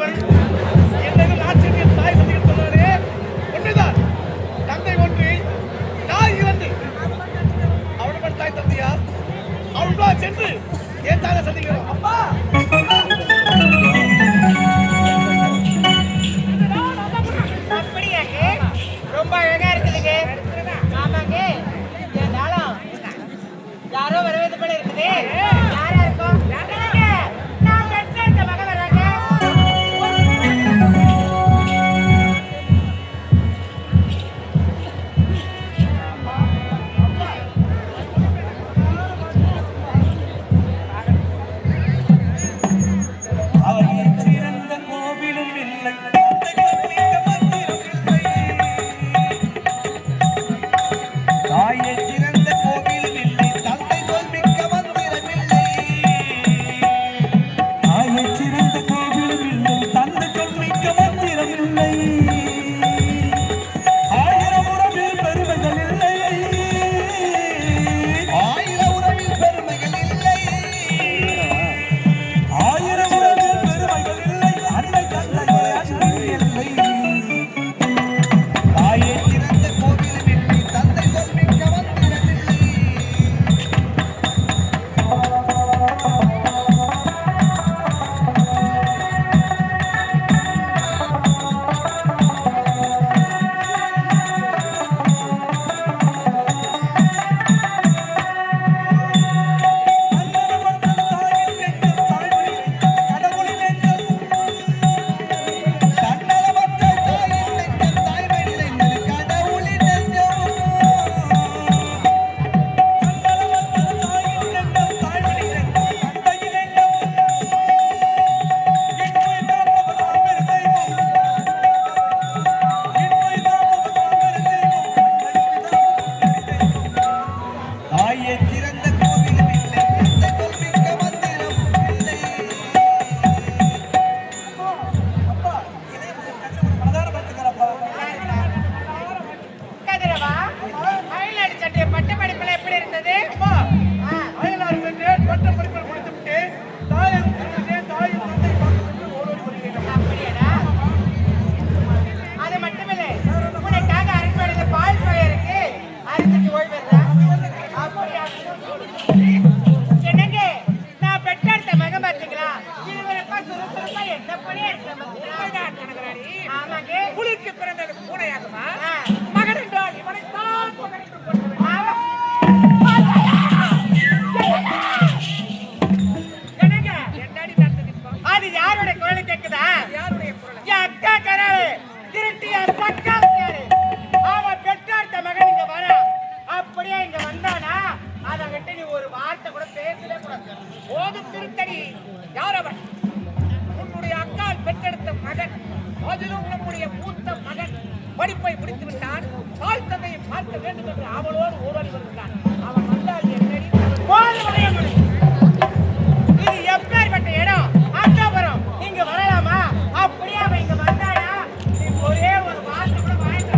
பிறந்தவள் என்னது நாட்டின் என் தாய் சந்திகள் சொன்னாரே உண்மைதான். தந்தை ஒன்று தாய் இரண்டு. அவள் தாய் தந்தையா? அவளுக்குள்ளா சென்று ஏன் தாயை சந்திக்கிறோம் அப்பா? ரொம்ப அழகா இருக்குதுங்க. ஆமாங்க, என்னாலும் யாரோ வரவேற்று போல இருக்குது. யாரா இருக்கும்? நான் பெற்ற மகன் வர்றாங்க. புலிக்கு பிறந்தது பூனையாகுமா? மகன் என்றால் இவனைத்தான் அது யாருடைய குரல் கேட்குதா? யாருடைய குரல்? என் அக்கா கராளு திருட்டியா சக்கா அவன் பெற்றார்த்த மகன் இங்க வர அப்படியே இங்க வந்தானா அதை விட்டு நீ ஒரு வார்த்தை கூட பேசவே கூடாது. போதும் திருத்தடி. யார் அவன்? உன்னுடைய அக்கால் பெற்றெடுத்த மகன், அதிலும் நம்முடைய மூத்த மகன் படிப்பை முடித்து விட்டான். தாய் தந்தையை பார்க்க வேண்டும் என்று அவளோடு ஓடி வருகிறான். அவன் வந்தால் என்னடி இது எப்பேற்பட்ட இடம்? அக்காபுரம். இங்க வரலாமா? அப்படியே அவன் இங்க வந்தானா நீ ஒரே ஒரு வார்த்தை கூட வாங்கிட்டு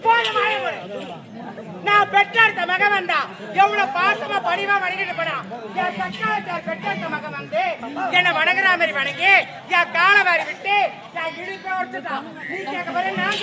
போதும் ஆய போடு. நான் பெற்றெடுத்த மகன் வந்தா எவ்வளவு பாசமா பணிவா வணங்கிட்டு போனா என் சக்காச்சார் பெற்றெடுத்த மகன் வந்து என்ன வணங்குற மாதிரி வணங்கி என் காலை வாரி விட்டு என் இடுப்பை உடைச்சுட்டான். நீ கேட்க போற நான்